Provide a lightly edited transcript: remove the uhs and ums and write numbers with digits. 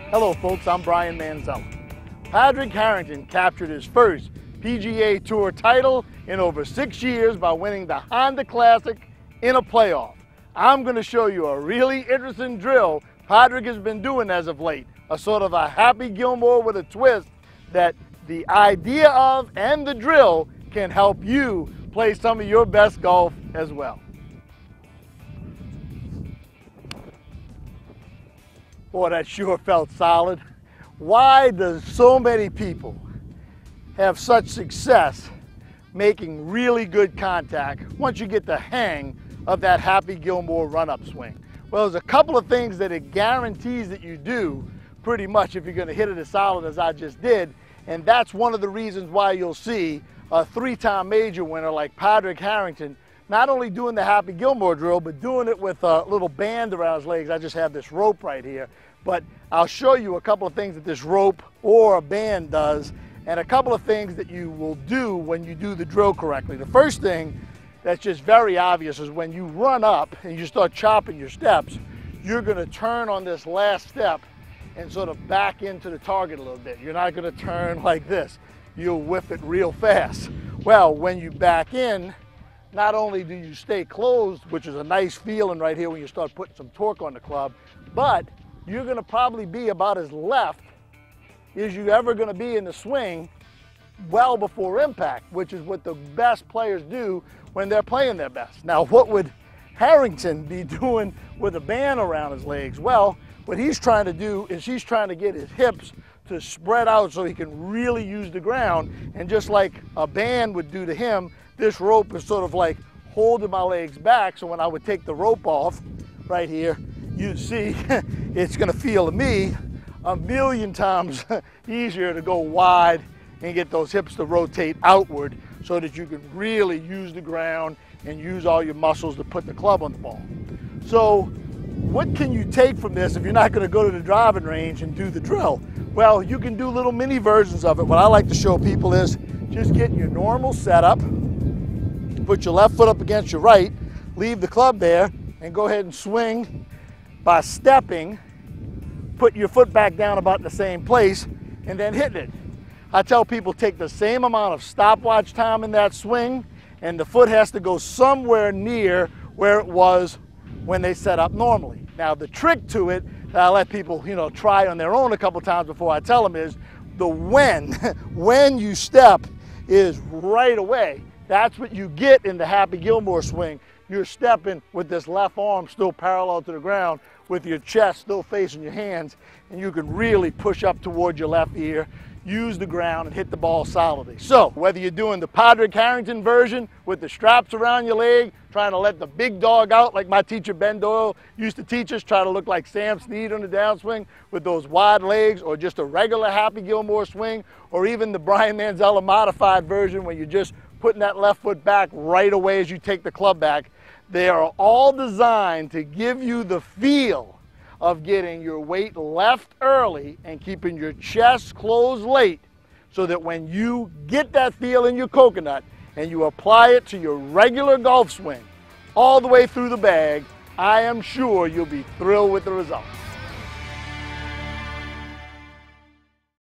Hello folks, I'm Brian Manzella. Padraig Harrington captured his first PGA Tour title in over 6 years by winning the Honda Classic in a playoff. I'm going to show you a really interesting drill Padraig has been doing as of late, a sort of a Happy Gilmore with a twist that the idea of and the drill can help you play some of your best golf as well. Boy, that sure felt solid. Why does so many people have such success making really good contact once you get the hang of that Happy Gilmore run-up swing? Well, there's a couple of things that it guarantees that you do pretty much if you're going to hit it as solid as I just did, and that's one of the reasons why you'll see a 3-time major winner like Padraig Harrington not only doing the Happy Gilmore drill, but doing it with a little band around his legs. I just have this rope right here, but I'll show you a couple of things that this rope or a band does, and a couple of things that you will do when you do the drill correctly. The first thing that's just very obvious is when you run up and you start chopping your steps, you're going to turn on this last step and sort of back into the target a little bit. You're not going to turn like this. You'll whip it real fast. Well, when you back in, not only do you stay closed, which is a nice feeling right here when you start putting some torque on the club, but you're going to probably be about as left as you're ever going to be in the swing well before impact, which is what the best players do when they're playing their best. Now, what would Harrington be doing with a band around his legs? Well, what he's trying to do is he's trying to get his hips to spread out so he can really use the ground. And just like a band would do to him, this rope is sort of like holding my legs back. So when I would take the rope off right here, you'd see it's going to feel to me a million times easier to go wide and get those hips to rotate outward so that you can really use the ground and use all your muscles to put the club on the ball. So what can you take from this if you're not going to go to the driving range and do the drill? Well, you can do little mini versions of it. What I like to show people is just getting your normal setup, put your left foot up against your right, leave the club there, and go ahead and swing by stepping, put your foot back down about in the same place, and then hitting it. I tell people take the same amount of stopwatch time in that swing, and the foot has to go somewhere near where it was when they set up normally. Now, the trick to it that I let people, try on their own a couple times before I tell them is the when you step is right away. That's what you get in the Happy Gilmore swing. You're stepping with this left arm still parallel to the ground, with your chest still facing your hands, and you can really push up toward your left ear, use the ground, and hit the ball solidly. So whether you're doing the Padraig Harrington version with the straps around your leg, trying to let the big dog out like my teacher Ben Doyle used to teach us, try to look like Sam Snead on the downswing with those wide legs, or just a regular Happy Gilmore swing, or even the Brian Manzella modified version where you're just putting that left foot back right away as you take the club back, they are all designed to give you the feel of getting your weight left early and keeping your chest closed late, so that when you get that feel in your coconut and you apply it to your regular golf swing all the way through the bag, I am sure you'll be thrilled with the results.